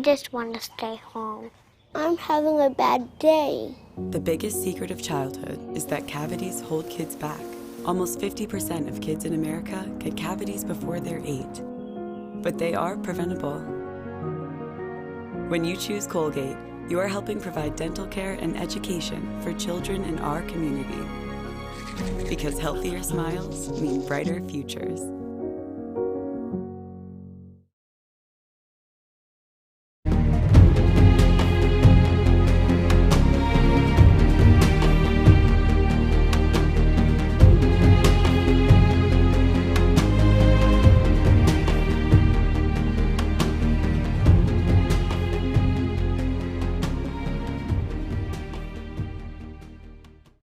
just want to stay home. I'm having a bad day. The biggest secret of childhood is that cavities hold kids back. Almost 50% of kids in America get cavities before they're 8. But they are preventable. When you choose Colgate, you are helping provide dental care and education for children in our community. Because healthier smiles mean brighter futures.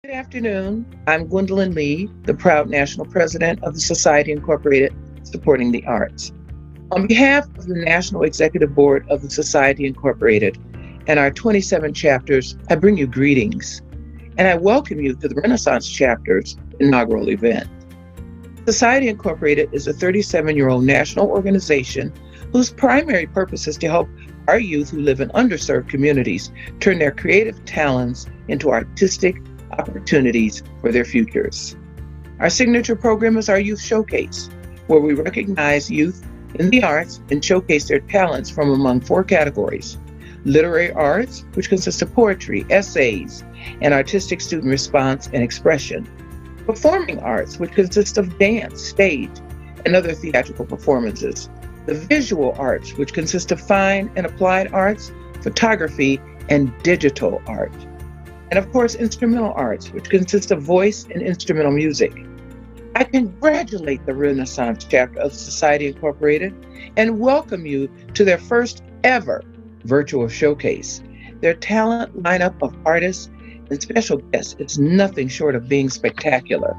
Good afternoon. I'm Gwendolyn Lee, the proud national president of the Society Incorporated Supporting the Arts. On behalf of the National Executive Board of the Society Incorporated and our 27 chapters, I bring you greetings, and I welcome you to the Renaissance Chapter's inaugural event. Society Incorporated is a 37-year-old national organization whose primary purpose is to help our youth who live in underserved communities turn their creative talents into artistic opportunities for their futures. Our signature program is our Youth Showcase, where we recognize youth in the arts and showcase their talents from among 4 categories: literary arts, which consists of poetry, essays, and artistic student response and expression; performing arts, which consists of dance, stage, and other theatrical performances; the visual arts, which consist of fine and applied arts, photography, and digital art; and of course, instrumental arts, which consist of voice and instrumental music. I congratulate the Renaissance Chapter of Society Incorporated and welcome you to their first ever virtual showcase. Their talent lineup of artists and special guests is nothing short of being spectacular.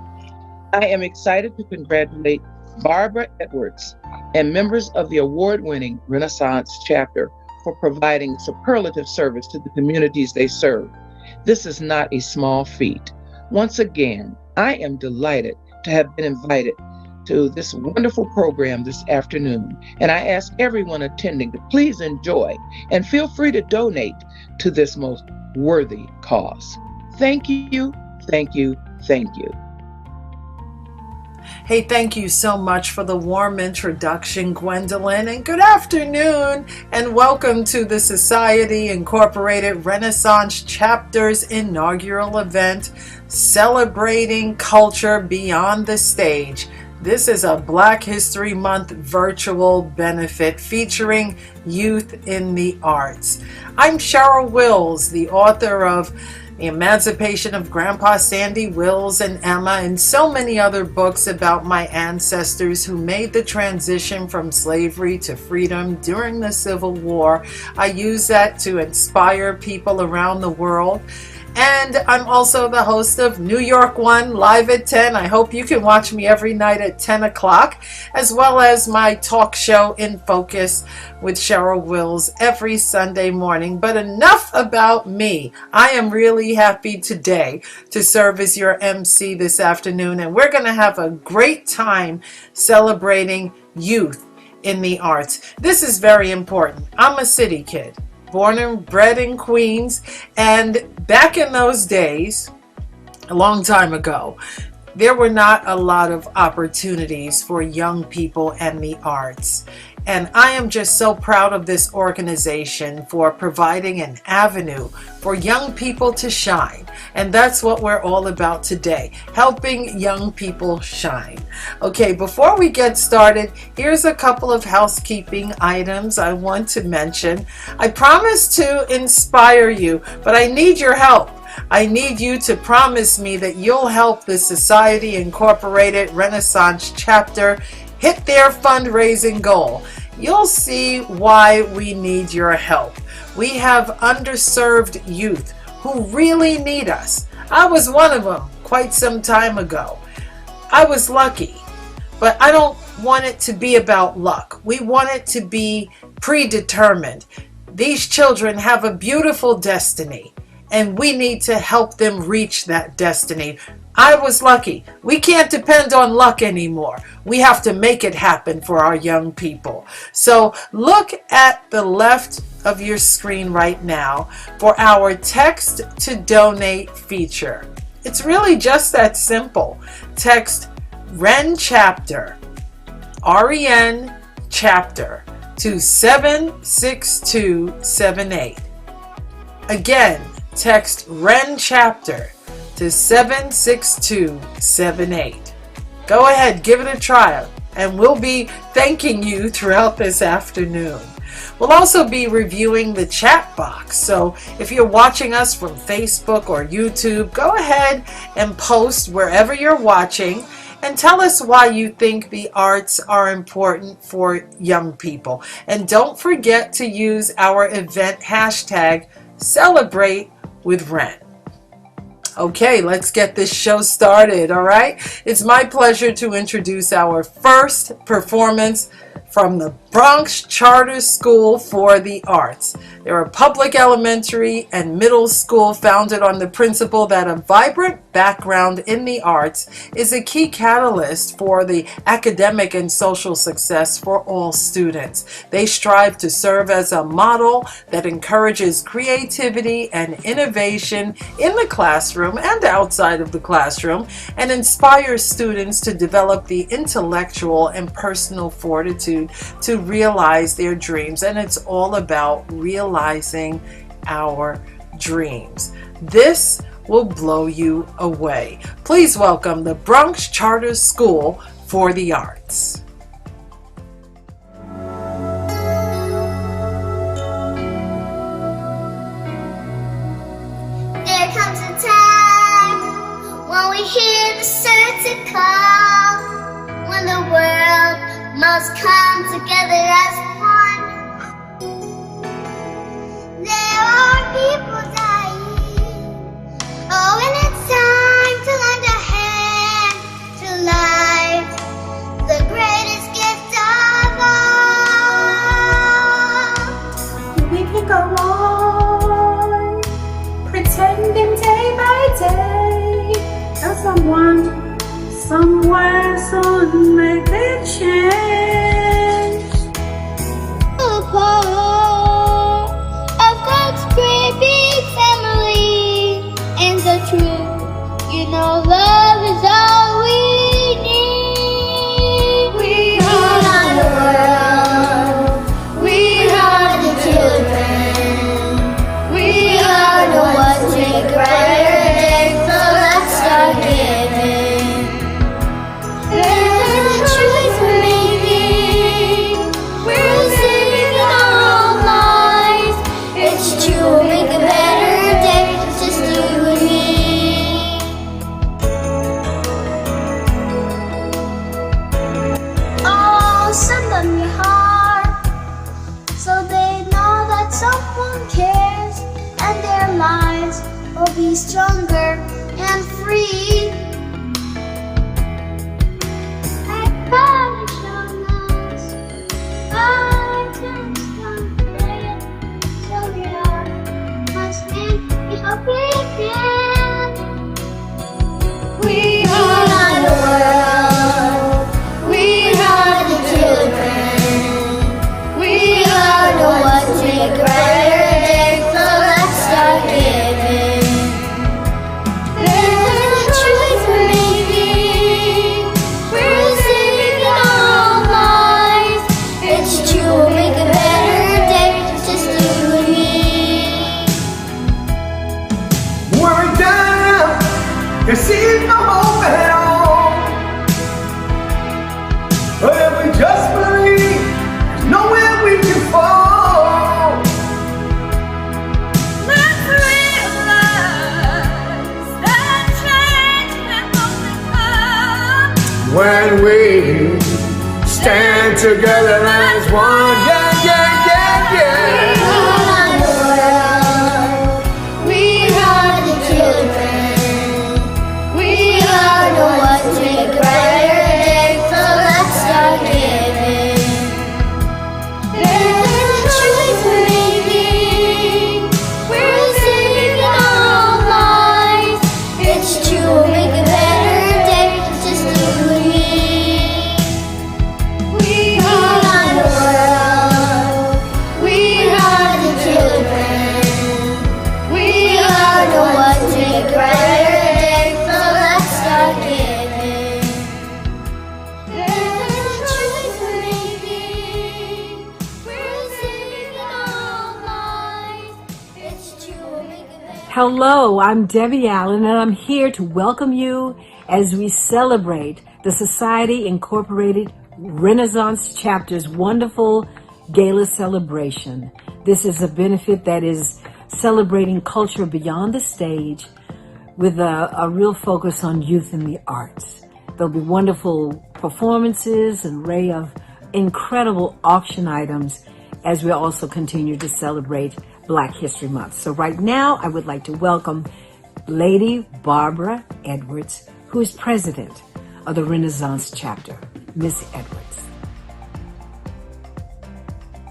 I am excited to congratulate Barbara Edwards and members of the award-winning Renaissance Chapter for providing superlative service to the communities they serve. This is not a small feat. Once again, I am delighted to have been invited to this wonderful program this afternoon, and I ask everyone attending to please enjoy and feel free to donate to this most worthy cause. Thank you, thank you, thank you. Hey, thank you so much for the warm introduction, Gwendolyn, and good afternoon, and welcome to the Society Incorporated Renaissance Chapter's inaugural event, celebrating culture beyond the stage. This is a Black History Month virtual benefit featuring youth in the arts. I'm Cheryl Wills, the author of The Emancipation of Grandpa Sandy, Wills, and Emma, and so many other books about my ancestors who made the transition from slavery to freedom during the Civil War. I use that to inspire people around the world. And I'm also the host of New York One live at 10. I hope you can watch me every night at 10 o'clock, as well as my talk show In Focus with Cheryl Wills every Sunday morning. But enough about me. I am really happy today to serve as your MC this afternoon, and we're going to have a great time celebrating youth in the arts. This is very important. I'm a city kid, born and bred in Queens, and back in those days, a long time ago, there were not a lot of opportunities for young people and the arts. And I am just so proud of this organization for providing an avenue for young people to shine. And that's what we're all about today, helping young people shine. Okay, before we get started, here's a couple of housekeeping items I want to mention. I promise to inspire you, but I need your help. I need you to promise me that you'll help the Society Incorporated Renaissance Chapter hit their fundraising goal. You'll see why we need your help. We have underserved youth who really need us. I was one of them quite some time ago. I was lucky, but I don't want it to be about luck. We want it to be predetermined. These children have a beautiful destiny, and we need to help them reach that destiny. I was lucky. We can't depend on luck anymore. We have to make it happen for our young people. So look at the left of your screen right now for our text to donate feature. It's really just that simple. Text REN chapter, REN chapter to 76278. Again, text REN chapter to 76278. Go ahead, give it a try, and we'll be thanking you throughout this afternoon. We'll also be reviewing the chat box, so if you're watching us from Facebook or YouTube, go ahead and post wherever you're watching and tell us why you think the arts are important for young people. And don't forget to use our event hashtag Celebrate with Ren. Okay, let's get this show started, all right? It's my pleasure to introduce our first performance from the Bronx Charter School for the Arts. They're a public elementary and middle school founded on the principle that a vibrant background in the arts is a key catalyst for the academic and social success for all students. They strive to serve as a model that encourages creativity and innovation in the classroom and outside of the classroom, and inspires students to develop the intellectual and personal fortitude to realize their dreams. And it's all about realizing our dreams. This will blow you away. Please welcome the Bronx Charter School for the Arts. There comes a time when we hear the certain call, when the world must come together as one. There are people dying. Oh, and it's time to lend a hand to life, the greatest gift of all. We can go on pretending day by day that someone somewhere soon make a change. A part of God's great big family, and the truth, you know, love is all we need. We are the world, we are the children, we are the ones who make brighter days, so let's start giving. There's a choice we're making, we're saving our own lives. It's true, we'll make a better day, just you and me. Oh, send them your heart, so they know that someone cares, and their lives will be stronger and free. I promise you'll last. I just want it, so we are must end. We hope we can. We are the world. We are the children. We are the ones who make brighter days, so let's start giving. There's a choice we're making, we're saving our own lives. It's true, we'll make a better day, just you and me. We're down, there seems no hope at all. But if we just believe, there's nowhere we can fall. Let's realize that change can only come When we stand together as one, yeah, yeah, yeah, yeah. We are the children. We are the ones who make brighter days, so let's start giving. There's a choice we're making, we're saving our own lives. It's true, we'll make a better Hello, I'm Debbie Allen, and I'm here to welcome you as we celebrate the Society Incorporated Renaissance Chapter's wonderful gala celebration. This is a benefit that is celebrating culture beyond the stage with a real focus on youth in the arts. There'll be wonderful performances, an array of incredible auction items as we also continue to celebrate Black History Month. So right now, I would like to welcome Lady Barbara Edwards, who is president of the Renaissance Chapter. Miss Edwards.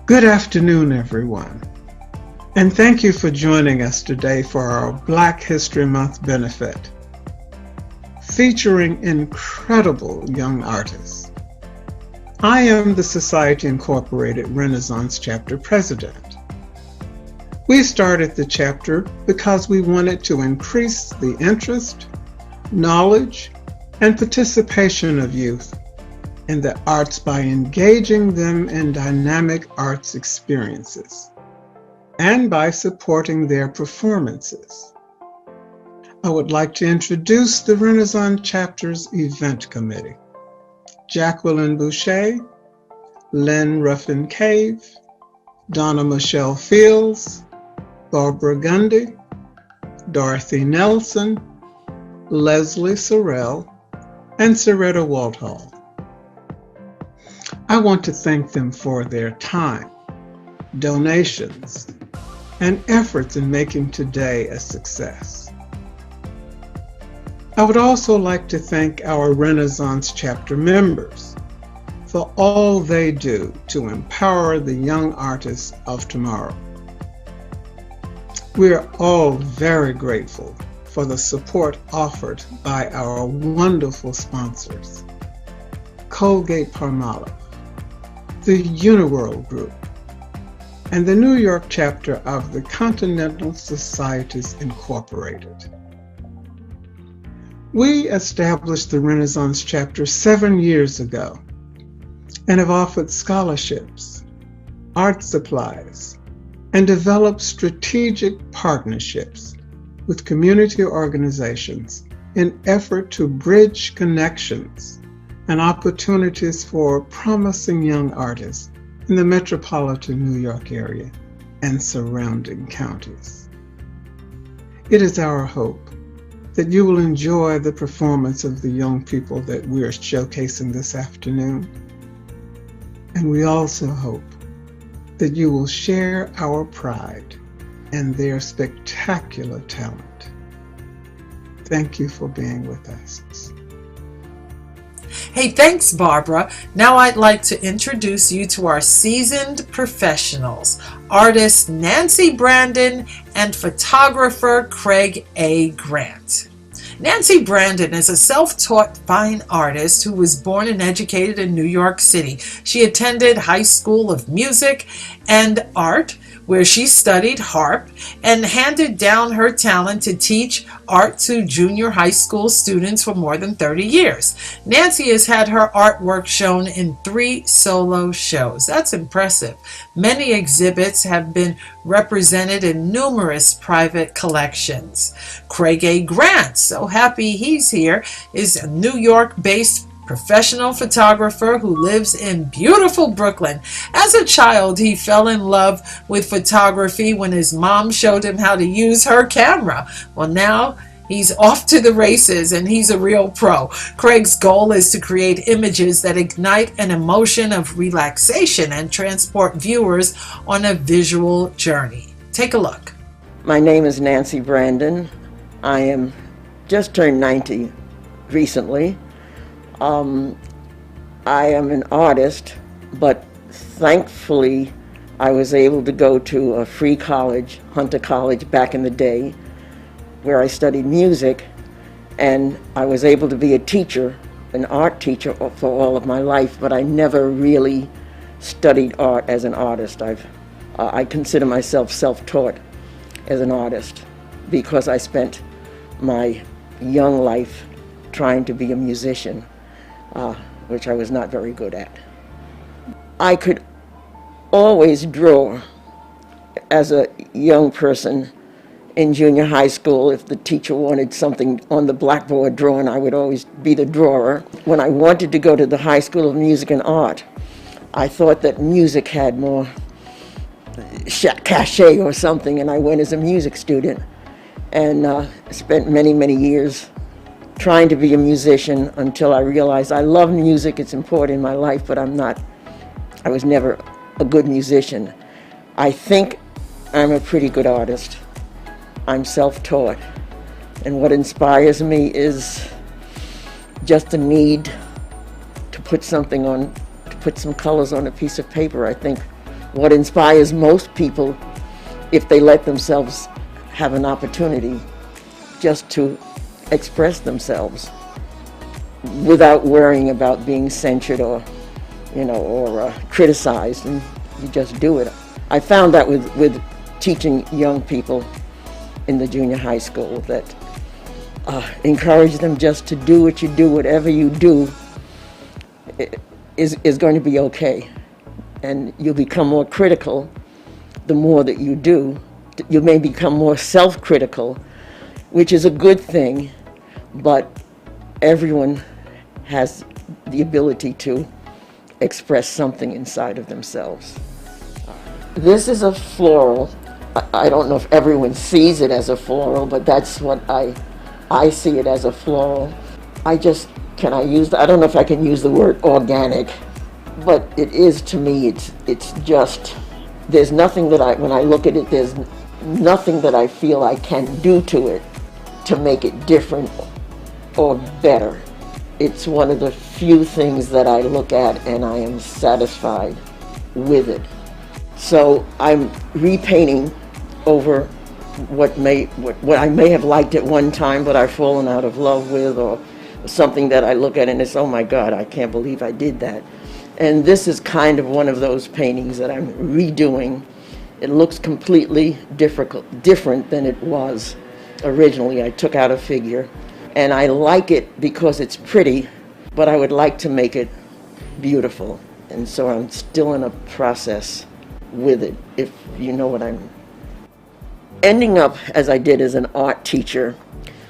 Good afternoon, everyone. And thank you for joining us today for our Black History Month benefit, featuring incredible young artists. I am the Society Incorporated Renaissance Chapter President. We started the chapter because we wanted to increase the interest, knowledge, and participation of youth in the arts by engaging them in dynamic arts experiences and by supporting their performances. I would like to introduce the Renaissance Chapter's Event Committee. Jacqueline Boucher, Lynn Ruffin-Cave, Donna Michelle Fields, Barbara Gundy, Dorothy Nelson, Leslie Sorrell, and Soretta Walthall. I want to thank them for their time, donations, and efforts in making today a success. I would also like to thank our Renaissance Chapter members for all they do to empower the young artists of tomorrow. We are all very grateful for the support offered by our wonderful sponsors, Colgate-Palmolive, the Uniworld Group, and the New York chapter of the Continental Societies Incorporated. We established the Renaissance Chapter 7 years ago and have offered scholarships, art supplies, and developed strategic partnerships with community organizations in effort to bridge connections and opportunities for promising young artists in the metropolitan New York area and surrounding counties. It is our hope that you will enjoy the performance of the young people that we are showcasing this afternoon. And we also hope that you will share our pride in their spectacular talent. Thank you for being with us. Hey, thanks, Barbara. Now I'd like to introduce you to our seasoned professionals, artist Nancy Brandon and photographer Craig A. Grant. Nancy Brandon is a self-taught fine artist who was born and educated in New York City. She attended High School of Music and Art, where she studied harp and handed down her talent to teach art to junior high school students for more than 30 years. Nancy has had her artwork shown in 3 solo shows. That's impressive. Many exhibits have been represented in numerous private collections. Craig A. Grant, so happy he's here, is a New York-based professional photographer who lives in beautiful Brooklyn. As a child, he fell in love with photography when his mom showed him how to use her camera. Well, now he's off to the races and he's a real pro. Craig's goal is to create images that ignite an emotion of relaxation and transport viewers on a visual journey. Take a look. My name is Nancy Brandon. I am just turned 90 recently. I am an artist, but thankfully I was able to go to a free college, Hunter College, back in the day, where I studied music, and I was able to be a teacher, an art teacher for all of my life, but I never really studied art as an artist. I consider myself self-taught as an artist because I spent my young life trying to be a musician, which I was not very good at. I could always draw as a young person in junior high school. If the teacher wanted something on the blackboard drawn, I would always be the drawer. When I wanted to go to the High School of Music and Art, I thought that music had more cachet or something, and I went as a music student and spent many, many years trying to be a musician until I realized I love music, it's important in my life, but I was never a good musician. I think I'm a pretty good artist. I'm self-taught, and what inspires me is just the need to put something on, to put some colors on a piece of paper. I think what inspires most people, if they let themselves have an opportunity just to express themselves without worrying about being censured or criticized, and you just do it. I found that with teaching young people in the junior high school, that encourage them just to do what you do. Whatever you do is going to be okay, and you'll become more critical the more that you do. You may become more self-critical, which is a good thing, but everyone has the ability to express something inside of themselves. This is a floral. I don't know if everyone sees it as a floral, but that's what I see it as, a floral. I don't know if I can use the word organic, but it is, to me, it's just, there's nothing that when I look at it, there's nothing that I feel I can do to it to make it different or better. It's one of the few things that I look at and I am satisfied with it. So I'm repainting over what I may have liked at one time, but I've fallen out of love with, or something that I look at and it's, oh my God, I can't believe I did that. And this is kind of one of those paintings that I'm redoing. It looks completely different than it was originally. I took out a figure, and I like it because it's pretty, but I would like to make it beautiful. And so I'm still in a process with it, if you know what I'm. Ending up as I did as an art teacher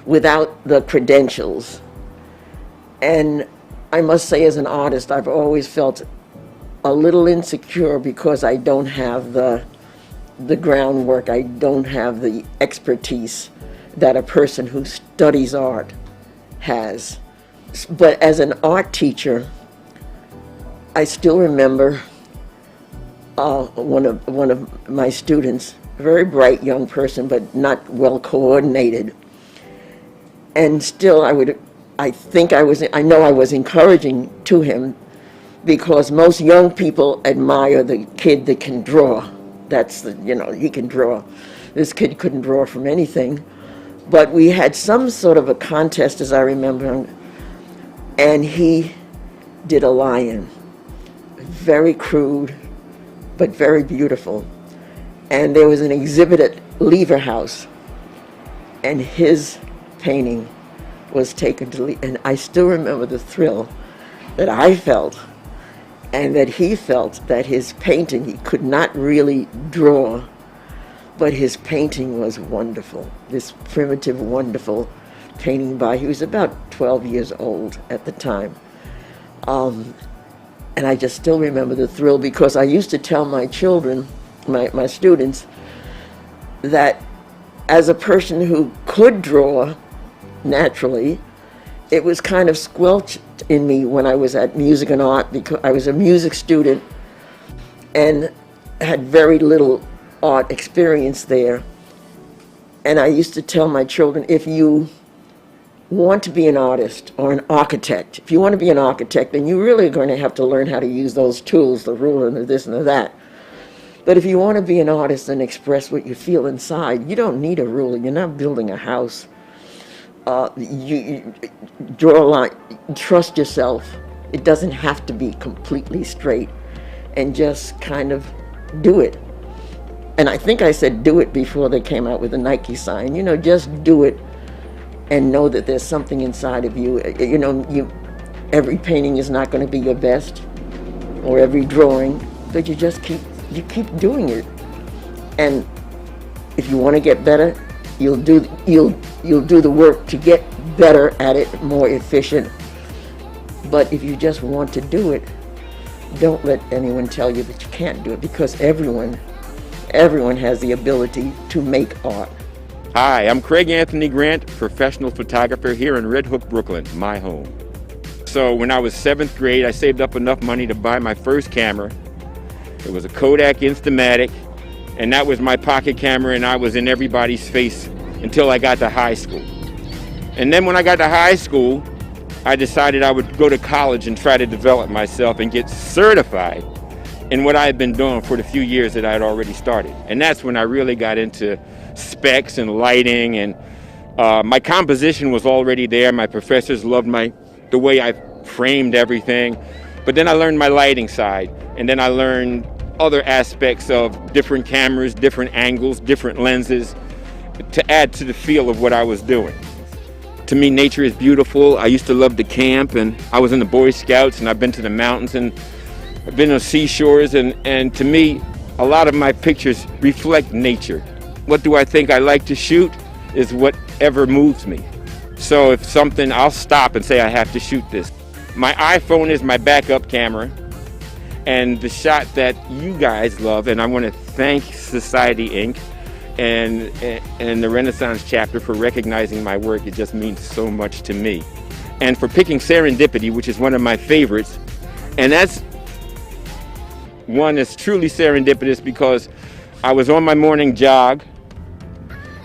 without the credentials. And I must say, as an artist, I've always felt a little insecure because I don't have the groundwork, I don't have the expertise that a person who studies art has. But as an art teacher, I still remember one of my students, a very bright young person, but not well coordinated. And still I know I was encouraging to him, because most young people admire the kid that can draw. That's he can draw. This kid couldn't draw from anything. But we had some sort of a contest, as I remember, and he did a lion. Very crude, but very beautiful. And there was an exhibit at Lever House, and his painting was taken to and I still remember the thrill that I felt, and that he felt, that his painting, he could not really draw, but his painting was wonderful. This primitive, wonderful painting he was about 12 years old at the time. And I just still remember the thrill, because I used to tell my children, my students, that as a person who could draw naturally, it was kind of squelched in me when I was at Music and Art, because I was a music student and had very little art experience there. And I used to tell my children, if you want to be an artist or an architect, if you want to be an architect, then you really are going to have to learn how to use those tools, the ruler and the this and the that. But if you want to be an artist and express what you feel inside, you don't need a ruler. You're not building a house. You draw a line, trust yourself. It doesn't have to be completely straight, and just kind of do it. And I think I said do it before they came out with the Nike sign. Just do it and know that there's something inside of you. Every painting is not going to be your best, or every drawing, but you keep doing it. And if you want to get better, You'll do the work to get better at it, more efficient. But if you just want to do it, don't let anyone tell you that you can't do it, because everyone has the ability to make art. Hi, I'm Craig Anthony Grant, professional photographer here in Red Hook, Brooklyn, my home. So when I was 7th grade, I saved up enough money to buy my first camera. It was a Kodak Instamatic, and that was my pocket camera, and I was in everybody's face until I got to high school. And then when I got to high school, I decided I would go to college and try to develop myself and get certified in what I had been doing for the few years that I had already started. And that's when I really got into specs and lighting, and my composition was already there. My professors loved the way I framed everything. But then I learned my lighting side, and then I learned other aspects of different cameras, different angles, different lenses to add to the feel of what I was doing. To me, nature is beautiful. I used to love to camp, and I was in the Boy Scouts, and I've been to the mountains, and I've been on seashores, and to me, a lot of my pictures reflect nature. What do I think I like to shoot is whatever moves me. So if something, I'll stop and say I have to shoot this. My iPhone is my backup camera, and the shot that you guys love, and I want to thank Society Inc. and the Renaissance chapter for recognizing my work. It just means so much to me. And for picking Serendipity, which is one of my favorites. And that's one that's truly serendipitous because I was on my morning jog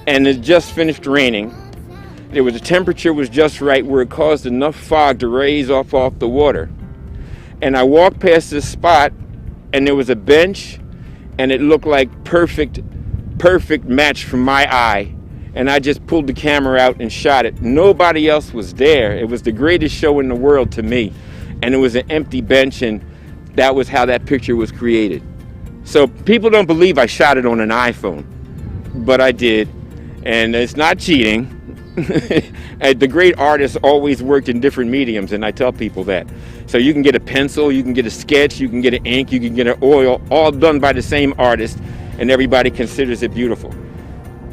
and it just finished raining. The temperature was just right where it caused enough fog to raise off the water. And I walked past this spot and there was a bench and it looked like perfect match for my eye, and I just pulled the camera out and shot it. Nobody else was there. It was the greatest show in the world to me, and it was an empty bench, and that was how that picture was created. So people don't believe I shot it on an iPhone, but I did, and it's not cheating. The great artists always worked in different mediums, and I tell people that. So you can get a pencil, you can get a sketch, you can get an ink, you can get an oil, all done by the same artist, and everybody considers it beautiful.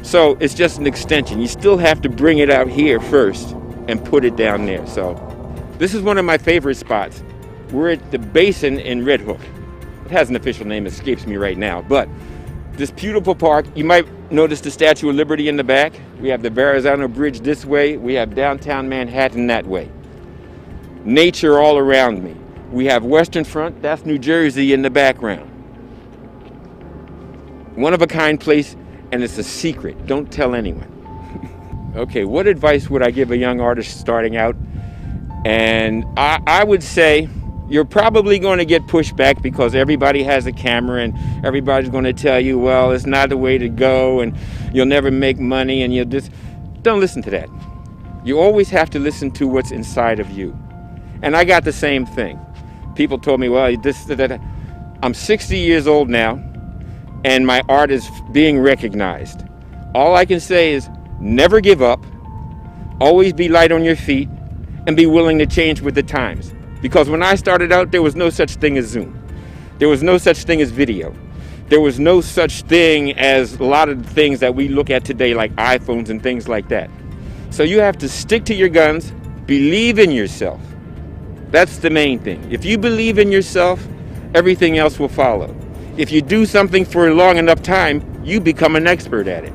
So it's just an extension. You still have to bring it out here first and put it down there. So this is one of my favorite spots. We're at the Basin in Red Hook. It has an official name, it escapes me right now, but this beautiful park. You might notice the Statue of Liberty in the back. We have the Verrazano Bridge this way. We have downtown Manhattan that way. Nature all around me. We have Western Front, that's New Jersey in the background. One of a kind place, and it's a secret. Don't tell anyone. Okay, what advice would I give a young artist starting out? And I would say you're probably going to get pushback because everybody has a camera and everybody's going to tell you, well, it's not the way to go and you'll never make money and you'll just... Don't listen to that. You always have to listen to what's inside of you. And I got the same thing. People told me, well, that. I'm 60 years old now, and my art is being recognized. All I can say is never give up, always be light on your feet, and be willing to change with the times. Because when I started out, there was no such thing as Zoom. There was no such thing as video. There was no such thing as a lot of the things that we look at today, like iPhones and things like that. So you have to stick to your guns, believe in yourself. That's the main thing. If you believe in yourself, everything else will follow. If you do something for a long enough time, you become an expert at it.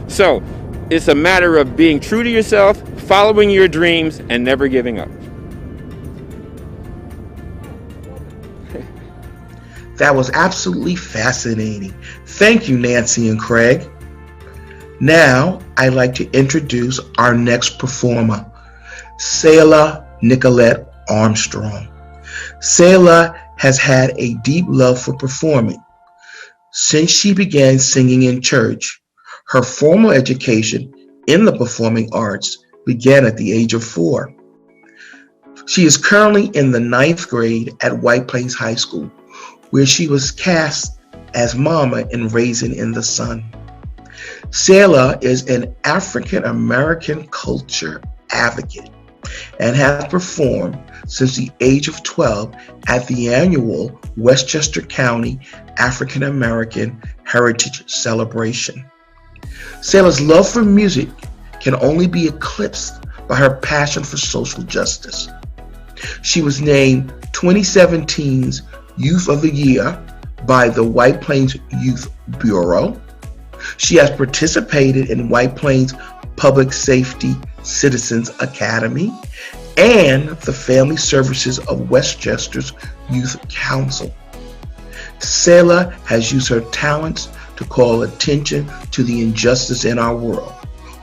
So it's a matter of being true to yourself, following your dreams, and never giving up. That was absolutely fascinating. Thank you, Nancy and Craig. Now, I'd like to introduce our next performer, Selah Nicolette Armstrong. Selah has had a deep love for performing. Since she began singing in church, her formal education in the performing arts began at the age of 4. She is currently in the 9th grade at White Plains High School, where she was cast as Mama in Raisin in the Sun. Selah is an African American culture advocate and has performed since the age of 12 at the annual Westchester County African American Heritage Celebration. Selah's love for music can only be eclipsed by her passion for social justice. She was named 2017's Youth of the Year by the White Plains Youth Bureau. She has participated in White Plains Public Safety Citizens Academy and the Family Services of Westchester's Youth Council. Selah has used her talents to call attention to the injustice in our world,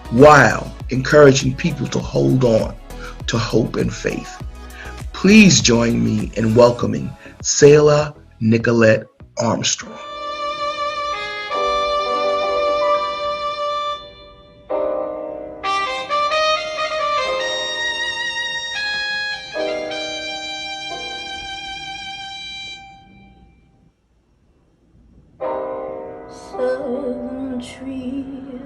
while encouraging people to hold on to hope and faith. Please join me in welcoming Selah Nicolette Armstrong. Southern trees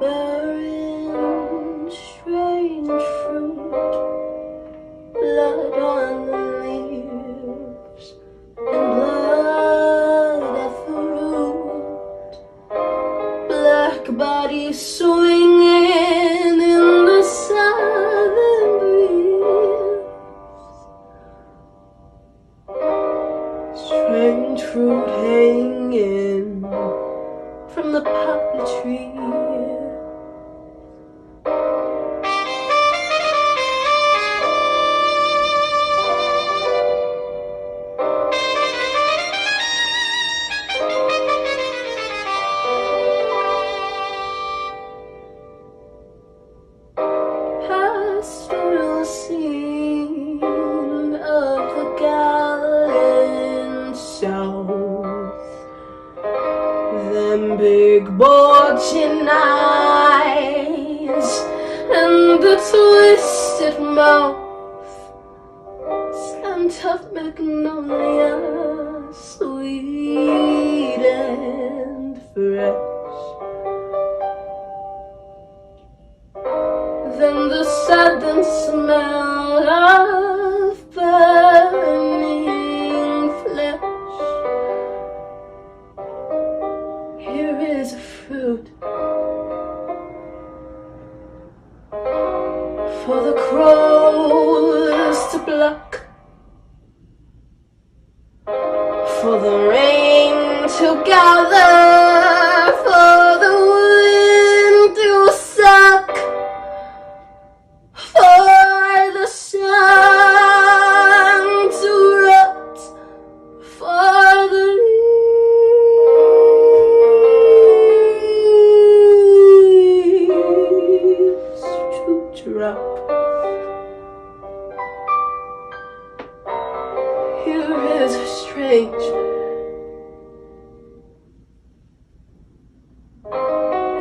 bearing strange fruit, blood on the leaves and blood at the root, black bodies swinging in the southern breeze. Strange fruit hanging from the poppy tree. Pastoral scene of the gallant south, them big bulging eyes and the twisted mouth, scent of magnolia, sweet and fresh. Then the sudden smell of burning flesh. Here is a fruit for the crows to pluck, for the rain to gather, for the wind to suck, for the sun to rot, for the leaves to drop. Here is a strange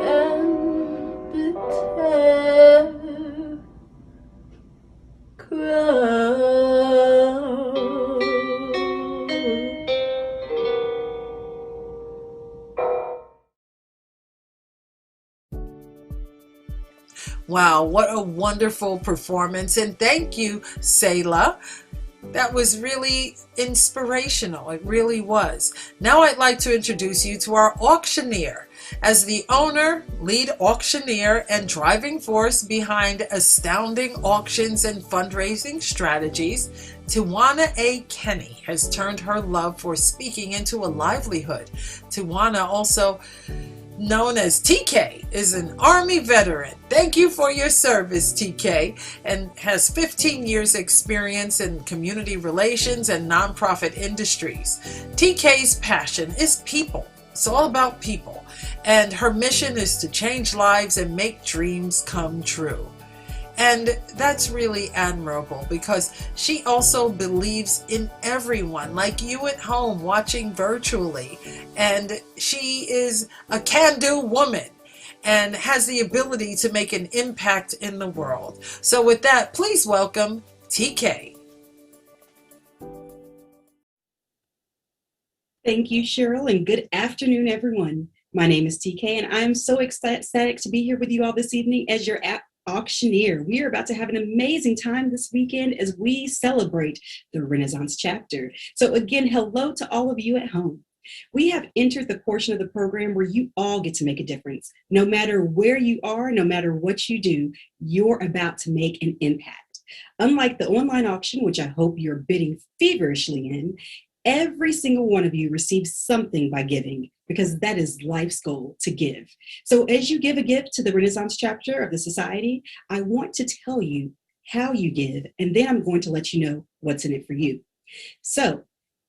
and bitter Wow, what a wonderful performance. And thank you, Selah. That was really inspirational. It really was. Now I'd like to introduce you to our auctioneer. As the owner, lead auctioneer, and driving force behind astounding auctions and fundraising strategies, Tawana A. Kenny has turned her love for speaking into a livelihood. Tawana, also known as TK, is an Army veteran. Thank you for your service, TK, and has 15 years experience in community relations and nonprofit industries. TK's passion is people. It's all about people, and her mission is to change lives and make dreams come true. And that's really admirable because she also believes in everyone, like you at home watching virtually. And she is a can-do woman and has the ability to make an impact in the world. So with that, please welcome TK. Thank you, Cheryl, and good afternoon, everyone. My name is TK, and I'm so ecstatic to be here with you all this evening as your auctioneer. We are about to have an amazing time this weekend as we celebrate the Renaissance chapter. So again, hello to all of you at home. We have entered the portion of the program where you all get to make a difference. No matter where you are, no matter what you do, you're about to make an impact. Unlike the online auction, which I hope you're bidding feverishly in, every single one of you receives something by giving, because that is life's goal, to give. So as you give a gift to the Renaissance chapter of the Society, I want to tell you how you give, and then I'm going to let you know what's in it for you. So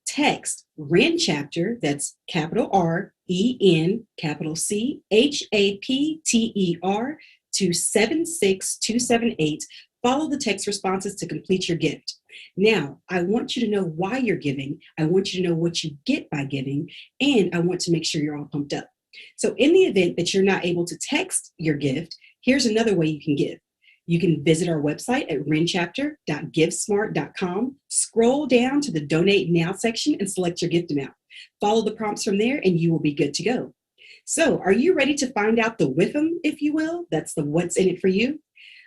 text REN chapter, that's capital REN, capital CHAPTER, to 76278. Follow the text responses to complete your gift. Now, I want you to know why you're giving. I want you to know what you get by giving, and I want to make sure you're all pumped up. So in the event that you're not able to text your gift, here's another way you can give. You can visit our website at renchapter.givesmart.com, scroll down to the Donate Now section and select your gift amount. Follow the prompts from there and you will be good to go. So are you ready to find out the WIFM, if you will? That's the what's in it for you.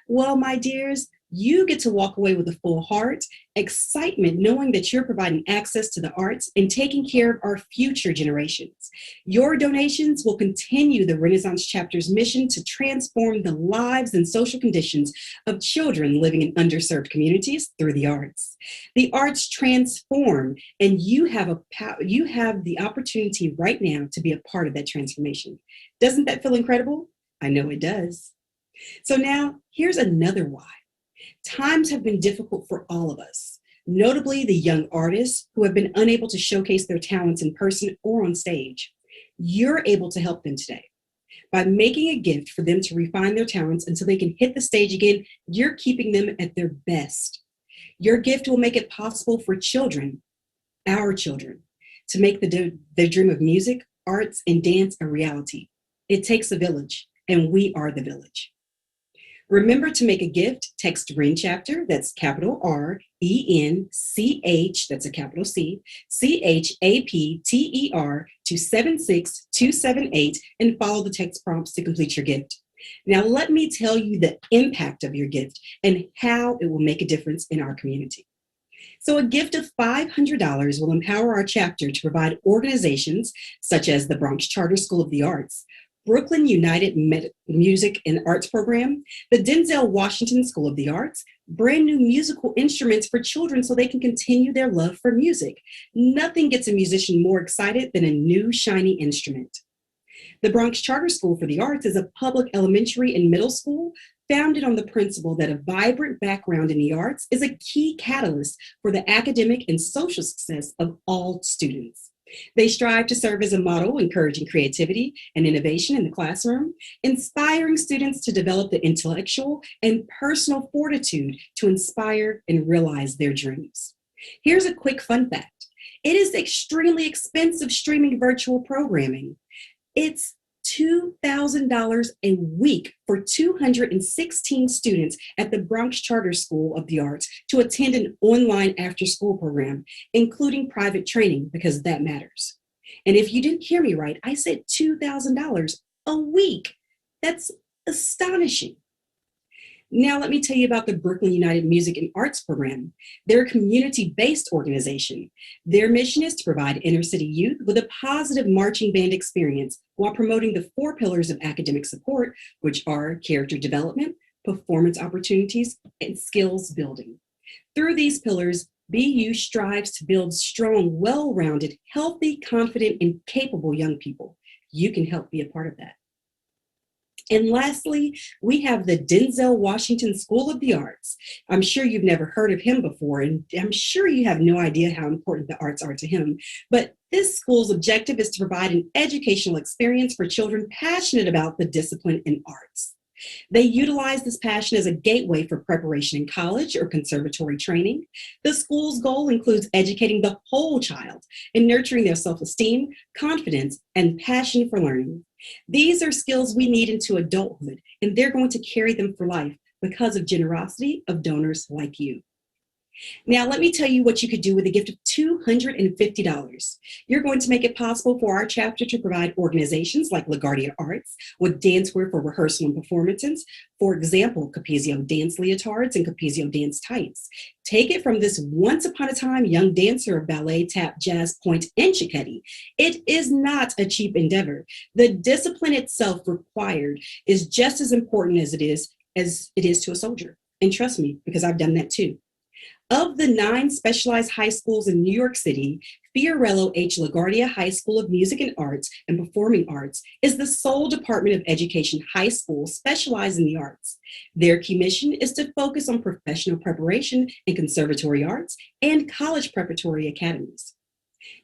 Well, my dears, you get to walk away with a full heart, excitement knowing that you're providing access to the arts and taking care of our future generations. Your donations will continue the Renaissance Chapter's mission to transform the lives and social conditions of children living in underserved communities through the arts. The arts transform, and you have the opportunity right now to be a part of that transformation. Doesn't that feel incredible? I know it does. So now, here's another why. Times have been difficult for all of us, notably the young artists who have been unable to showcase their talents in person or on stage. You're able to help them today. By making a gift for them to refine their talents until they can hit the stage again, you're keeping them at their best. Your gift will make it possible for children, our children, to make their dream of music, arts, and dance a reality. It takes a village, and we are the village. Remember to make a gift, text REN chapter, that's capital RENCH, that's a capital C, CHAPTER, to 76278 and follow the text prompts to complete your gift. Now let me tell you the impact of your gift and how it will make a difference in our community. So a gift of $500 will empower our chapter to provide organizations such as the Bronx Charter School of the Arts, Brooklyn United Music and Arts Program, the Denzel Washington School of the Arts, brand new musical instruments for children so they can continue their love for music. Nothing gets a musician more excited than a new shiny instrument. The Bronx Charter School for the Arts is a public elementary and middle school founded on the principle that a vibrant background in the arts is a key catalyst for the academic and social success of all students. They strive to serve as a model, encouraging creativity and innovation in the classroom, inspiring students to develop the intellectual and personal fortitude to inspire and realize their dreams. Here's a quick fun fact. It is extremely expensive streaming virtual programming. It's $2,000 a week for 216 students at the Bronx Charter School of the Arts to attend an online after-school program, including private training, because that matters. And if you didn't hear me right, I said $2,000 a week. That's astonishing. Now let me tell you about the Brooklyn United Music and Arts Program. They're a community-based organization. Their mission is to provide inner-city youth with a positive marching band experience while promoting the 4 pillars of academic support, which are character development, performance opportunities, and skills building. Through these pillars, BU strives to build strong, well-rounded, healthy, confident, and capable young people. You can help be a part of that. And lastly, we have the Denzel Washington School of the Arts. I'm sure you've never heard of him before, and I'm sure you have no idea how important the arts are to him. But this school's objective is to provide an educational experience for children passionate about the discipline in arts. They utilize this passion as a gateway for preparation in college or conservatory training. The school's goal includes educating the whole child and nurturing their self-esteem, confidence, and passion for learning. These are skills we need into adulthood, and they're going to carry them for life because of generosity of donors like you. Now, let me tell you what you could do with a gift of $250. You're going to make it possible for our chapter to provide organizations like LaGuardia Arts with dancewear for rehearsal and performances. For example, Capizio dance leotards and Capizio dance tights. Take it from this once upon a time young dancer of ballet, tap, jazz, point, and chickadee. It is not a cheap endeavor. The discipline itself required is just as important as it is to a soldier. And trust me, because I've done that too. Of the 9 specialized high schools in New York City, Fiorello H. LaGuardia High School of Music and Arts and Performing Arts is the sole Department of Education high school specialized in the arts. Their key mission is to focus on professional preparation in conservatory arts and college preparatory academies.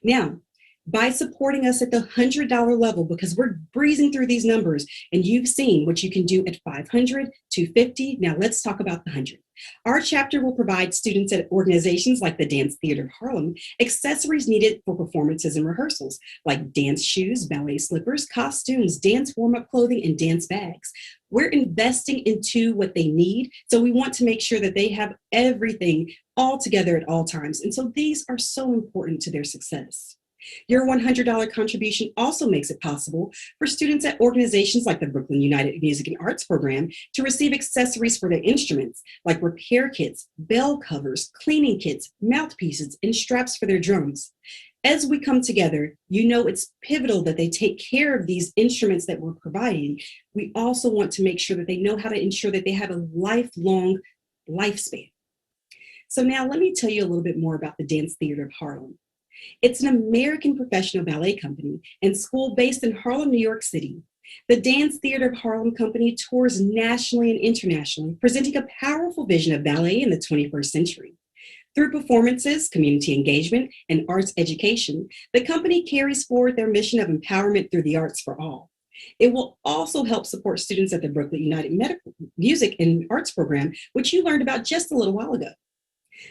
Now, by supporting us at the $100 level, because we're breezing through these numbers and you've seen what you can do at $500, $250. Now let's talk about the 100. Our chapter will provide students at organizations like the Dance Theater of Harlem accessories needed for performances and rehearsals, like dance shoes, ballet slippers, costumes, dance warm-up clothing, and dance bags. We're investing into what they need, so we want to make sure that they have everything all together at all times. And so these are so important to their success. Your $100 contribution also makes it possible for students at organizations like the Brooklyn United Music and Arts Program to receive accessories for their instruments, like repair kits, bell covers, cleaning kits, mouthpieces, and straps for their drums. As we come together, you know it's pivotal that they take care of these instruments that we're providing. We also want to make sure that they know how to ensure that they have a lifelong lifespan. So now let me tell you a little bit more about the Dance Theater of Harlem. It's an American professional ballet company and school based in Harlem, New York City. The Dance Theater of Harlem Company tours nationally and internationally, presenting a powerful vision of ballet in the 21st century. Through performances, community engagement, and arts education, the company carries forward their mission of empowerment through the arts for all. It will also help support students at the Brooklyn United Music and Arts Program, which you learned about just a little while ago.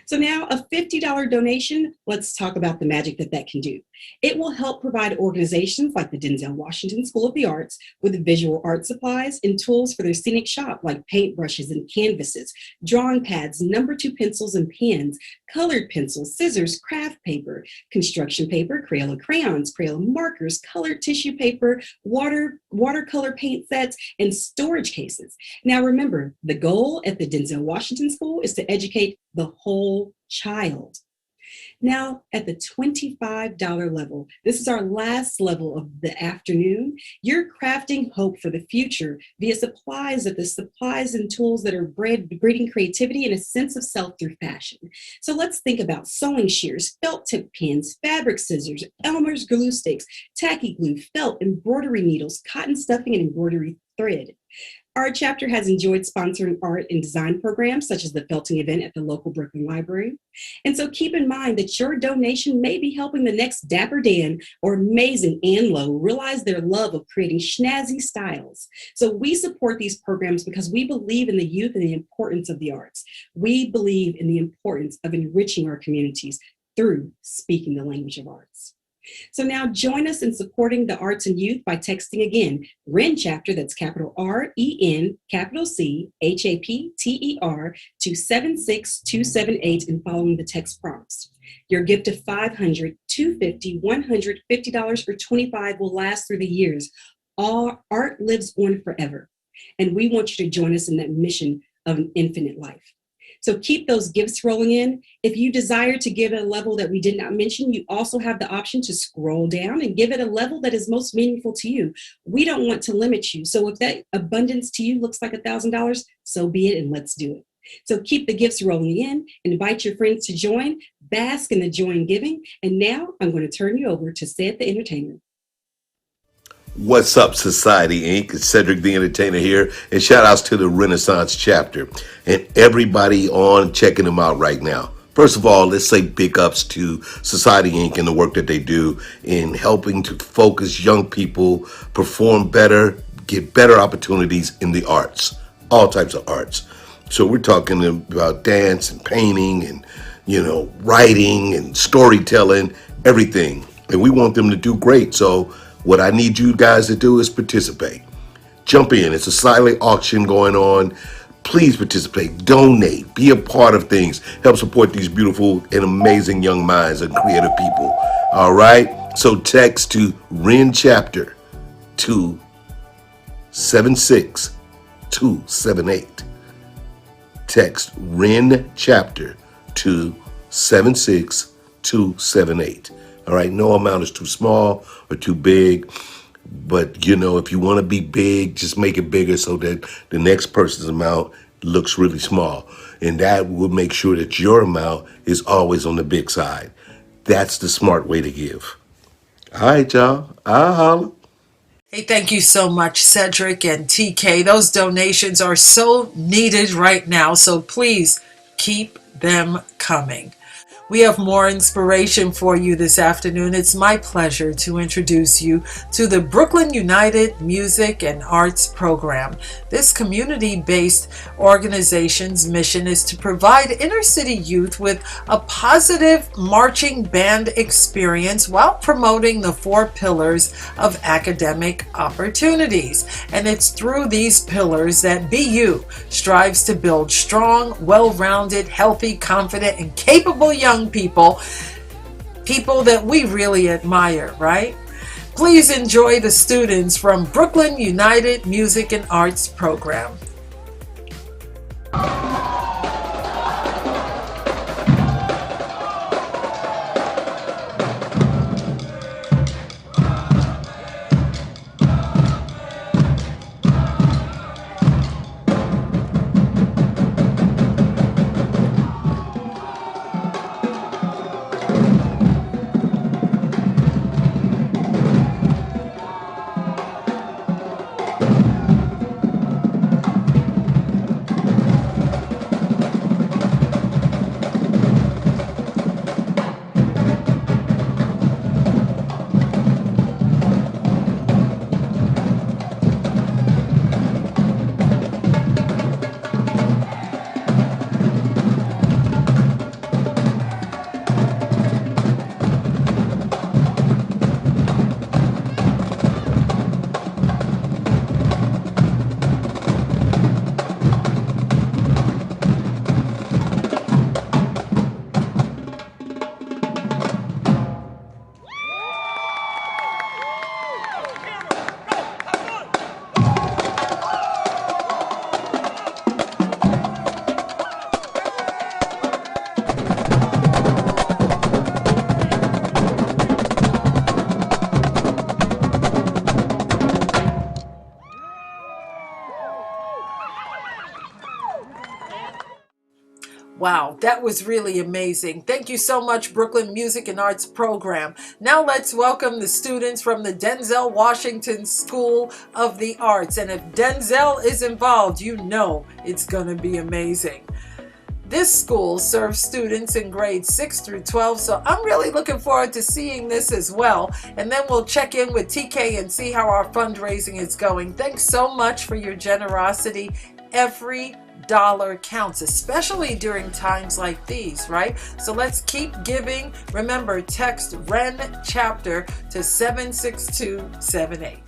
So now a $50 donation, let's talk about the magic that can do. It will help provide organizations like the Denzel Washington School of the Arts with visual art supplies and tools for their scenic shop, like paintbrushes and canvases, drawing pads, number 2 pencils and pens, colored pencils, scissors, craft paper, construction paper, Crayola crayons, Crayola markers, colored tissue paper, watercolor paint sets, and storage cases. Now remember, the goal at the Denzel Washington School is to educate the whole child. Now, at the $25 level, this is our last level of the afternoon. You're crafting hope for the future via supplies and tools that are breeding creativity and a sense of self through fashion. So let's think about sewing shears, felt tip pins, fabric scissors, Elmer's glue sticks, tacky glue, felt, embroidery needles, cotton stuffing, and embroidery thread. Our chapter has enjoyed sponsoring art and design programs such as the felting event at the local Brooklyn Library. And so keep in mind that your donation may be helping the next Dapper Dan or amazing Ann Lowe realize their love of creating snazzy styles. So we support these programs because we believe in the youth and the importance of the arts. We believe in the importance of enriching our communities through speaking the language of arts. So now join us in supporting the arts and youth by texting again, REN chapter, that's capital REN, capital C, HAPTER, to 76278 and following the text prompts. Your gift of $500, $250, $100, $50, or $25 will last through the years. All art lives on forever. And we want you to join us in that mission of an infinite life. So keep those gifts rolling in. If you desire to give at a level that we did not mention, you also have the option to scroll down and give it a level that is most meaningful to you. We don't want to limit you. So if that abundance to you looks like $1,000, so be it, and let's do it. So keep the gifts rolling in, invite your friends to join, bask in the joy in giving. And now I'm going to turn you over to Ced the Entertainer. What's up, Society Inc.? It's Cedric the Entertainer here, and shout outs to the Renaissance chapter and everybody on checking them out right now. First of all, let's say big ups to Society Inc. and the work that they do in helping to focus young people, perform better, get better opportunities in the arts, all types of arts. So we're talking about dance and painting and, writing and storytelling, everything. And we want them to do great. So what I need you guys to do is participate. Jump in. It's a silent auction going on. Please participate, donate, be a part of things, help support these beautiful and amazing young minds and creative people. All right? So text to REN Chapter to 76278. Text REN Chapter to 76278. All right? No amount is too small or too big. But, if you want to be big, just make it bigger so that the next person's amount looks really small. And that will make sure that your amount is always on the big side. That's the smart way to give. All right, y'all. I'll holler. Hey, thank you so much, Cedric and TK. Those donations are so needed right now, so please keep them coming. We have more inspiration for you this afternoon. It's my pleasure to introduce you to the Brooklyn United Music and Arts Program. This community-based organization's mission is to provide inner-city youth with a positive marching band experience while promoting the 4 pillars of academic opportunities. And it's through these pillars that BU strives to build strong, well-rounded, healthy, confident, and capable young people that we really admire, right? Please enjoy the students from Brooklyn United Music and Arts Program. Wow, that was really amazing. Thank you so much, Brooklyn Music and Arts Program. Now let's welcome the students from the Denzel Washington School of the Arts. And if Denzel is involved, you know it's going to be amazing. This school serves students in grades 6 through 12, so I'm really looking forward to seeing this as well. And then we'll check in with TK and see how our fundraising is going. Thanks so much for your generosity. Every dollar counts, especially during times like these, right? So let's keep giving. Remember, text REN Chapter to 76278.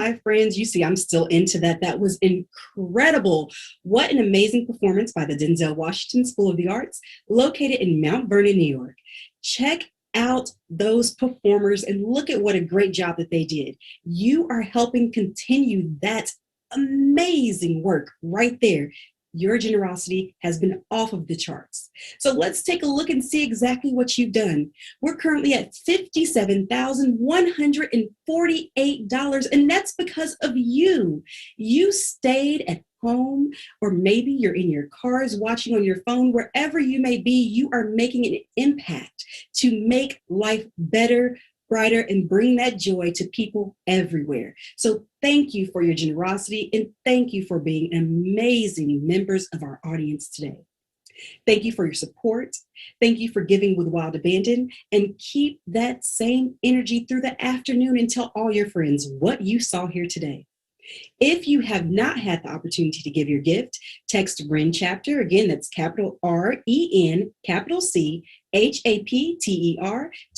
my friends. You see, I'm still into that. That was incredible. What an amazing performance by the Denzel Washington School of the Arts, located in Mount Vernon, New York. Check out those performers and look at what a great job that they did. You are helping continue that amazing work right there. Your generosity has been off of the charts. So let's take a look and see exactly what you've done. We're currently at $57,148, and that's because of you. You stayed at home, or maybe you're in your cars watching on your phone. Wherever you may be, you are making an impact to make life better, brighter, and bring that joy to people everywhere. So thank you for your generosity, and thank you for being amazing members of our audience today. Thank you for your support. Thank you for giving with wild abandon, and keep that same energy through the afternoon and tell all your friends what you saw here today. If you have not had the opportunity to give your gift, text REN Chapter, again, that's capital REN, capital CHAPTER, to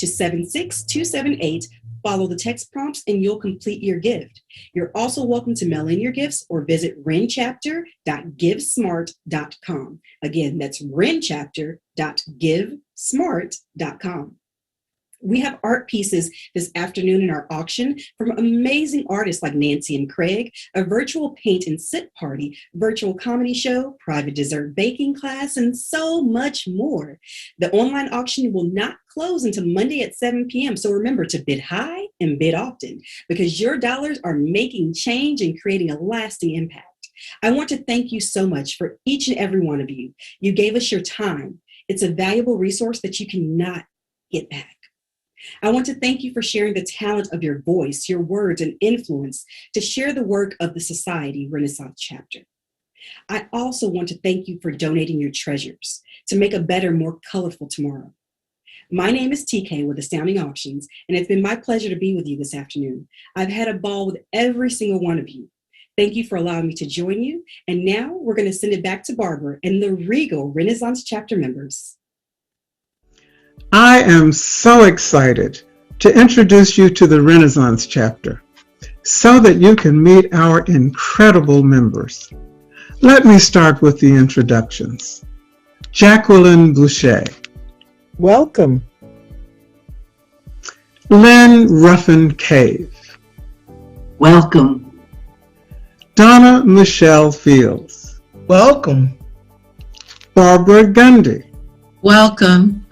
76278. Follow the text prompts and you'll complete your gift. You're also welcome to mail in your gifts or visit renchapter.givesmart.com. Again, that's renchapter.givesmart.com. We have art pieces this afternoon in our auction from amazing artists like Nancy and Craig, a virtual paint and sit party, virtual comedy show, private dessert baking class, and so much more. The online auction will not close until Monday at 7 p.m. So remember to bid high and bid often, because your dollars are making change and creating a lasting impact. I want to thank you so much for each and every one of you. You gave us your time. It's a valuable resource that you cannot get back. I want to thank you for sharing the talent of your voice, your words, and influence to share the work of the Society Renaissance Chapter. I also want to thank you for donating your treasures to make a better, more colorful tomorrow. My name is TK with Astounding Auctions, and it's been my pleasure to be with you this afternoon. I've had a ball with every single one of you. Thank you for allowing me to join you. And now we're going to send it back to Barbara and the Regal Renaissance Chapter members. I am so excited to introduce you to the Renaissance Chapter so that you can meet our incredible members. Let me start with the introductions. Jacqueline Boucher. Welcome. Lynn Ruffin Cave. Welcome. Donna Michelle Fields. Welcome. Barbara Gundy. Welcome.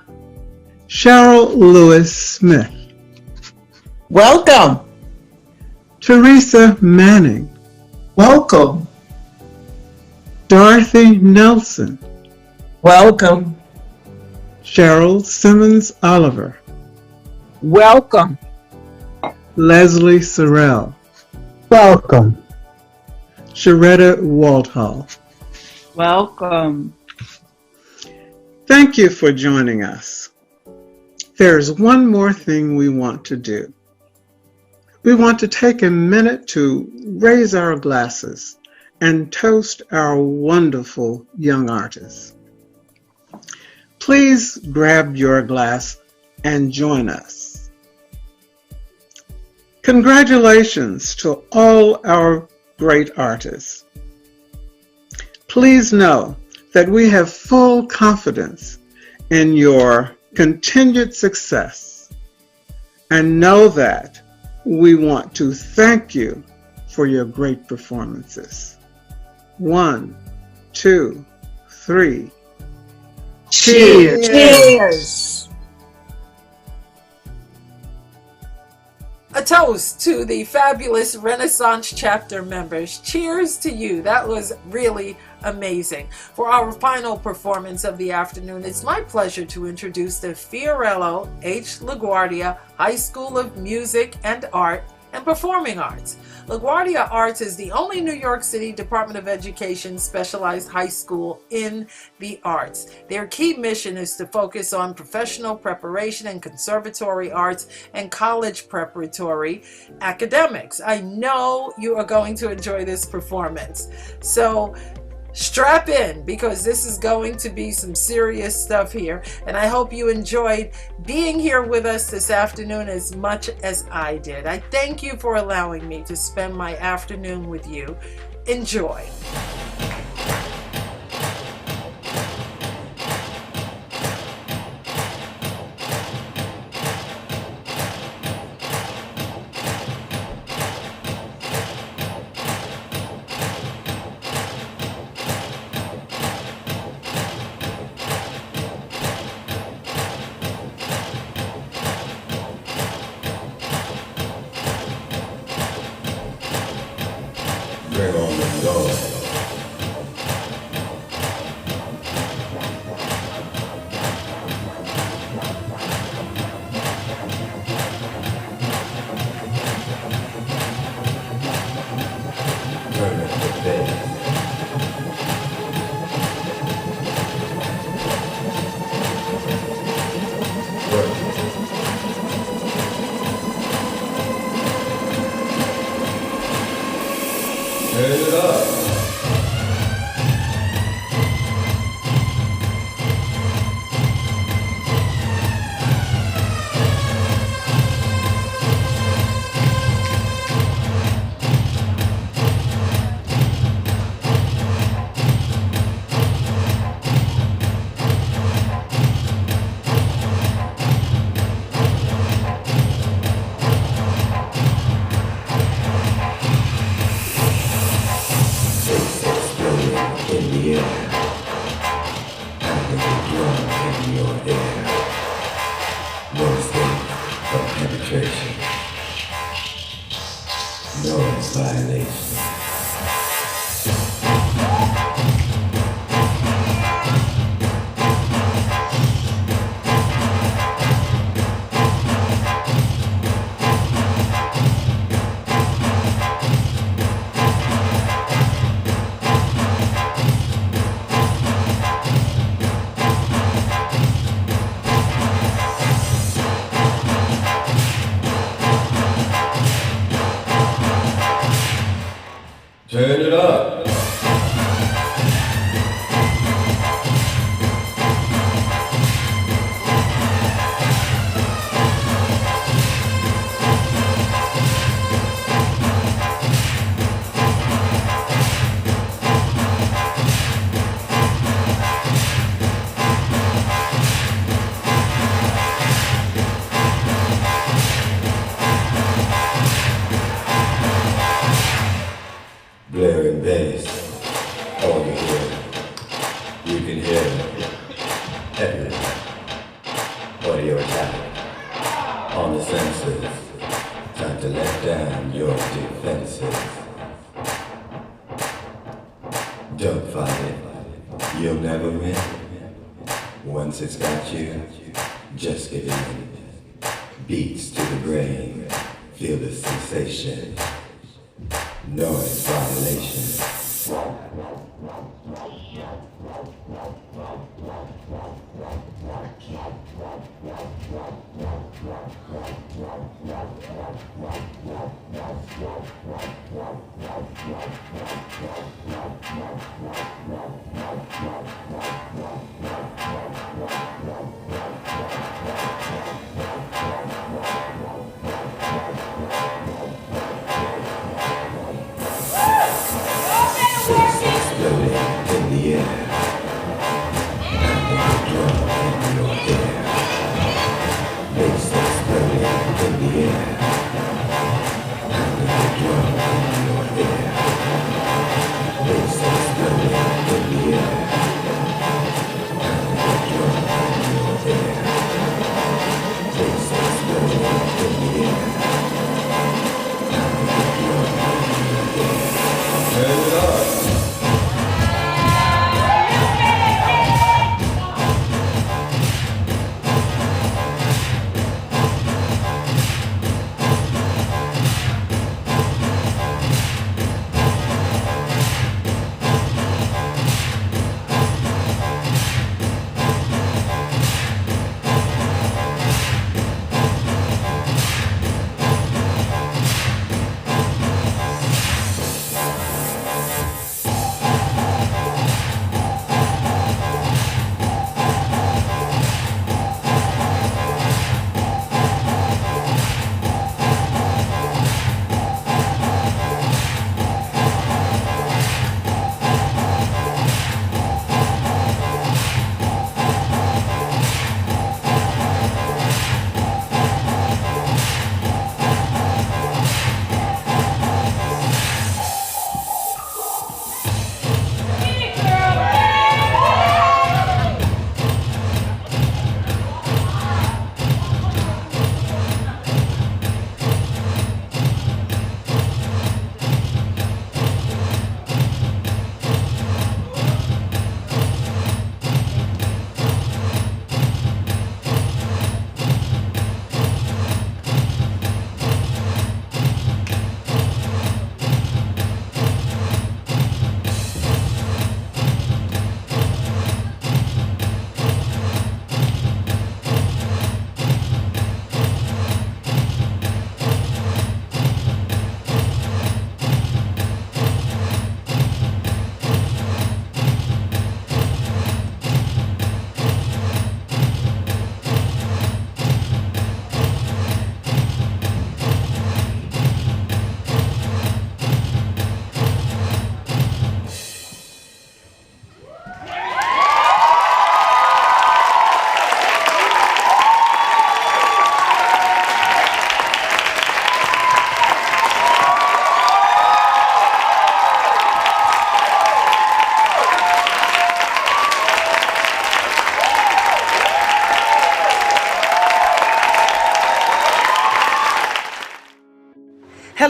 Cheryl Lewis Smith. Welcome. Teresa Manning. Welcome. Dorothy Nelson. Welcome. Cheryl Simmons Oliver. Welcome. Leslie Sorrell. Welcome. Sharetta Waldhall. Welcome. Thank you for joining us. There's one more thing we want to do. We want to take a minute to raise our glasses and toast our wonderful young artists. Please grab your glass and join us. Congratulations to all our great artists. Please know that we have full confidence in your continued success, and know that we want to thank you for your great performances. 1, 2, 3. Cheers. Cheers. A toast to the fabulous Renaissance Chapter members. Cheers to you. That was really amazing. For our final performance of the afternoon, it's my pleasure to introduce the Fiorello H. LaGuardia High School of Music and Art and Performing Arts. LaGuardia Arts is the only New York City Department of Education specialized high school in the arts. Their key mission is to focus on professional preparation and conservatory arts and college preparatory academics. I know you are going to enjoy this performance. So Strap in, because this is going to be some serious stuff here. And I hope you enjoyed being here with us this afternoon as much as I did. I thank you for allowing me to spend my afternoon with you. Enjoy. Bring on the dog. Turn up the bass. Turn it up. In the air, having a drum in your air. No escape from penetration. Noise violation. Turn it up. Blaring bass, all you hear, you can hear everything. Audio attack on the senses, time to let down your defenses. Don't fight it, you'll never win. Once it's got you, just give in. Beats to the brain, feel the sensation. Noise violation.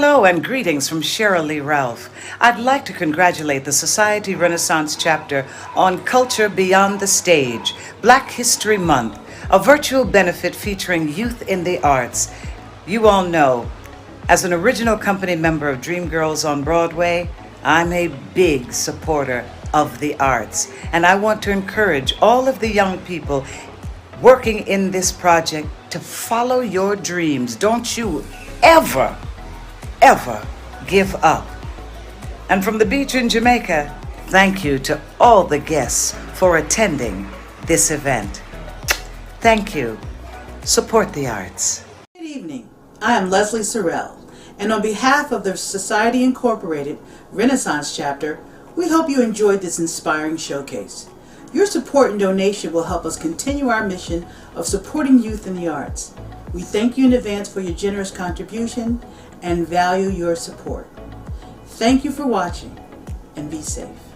Hello and greetings from Cheryl Lee Ralph. I'd like to congratulate the Society Renaissance chapter on Culture Beyond the Stage, Black History Month, a virtual benefit featuring youth in the arts. You all know, as an original company member of Dreamgirls on Broadway, I'm a big supporter of the arts, and I want to encourage all of the young people working in this project to follow your dreams. Don't you ever give up. And from the beach in Jamaica, thank you to all the guests for attending this event. Thank you. Support the arts. Good evening. I am Leslie Sorrell, and on behalf of the Society Incorporated Renaissance Chapter, we hope you enjoyed this inspiring showcase. Your support and donation will help us continue our mission of supporting youth in the arts. We thank you in advance for your generous contribution and value your support. Thank you for watching, and be safe.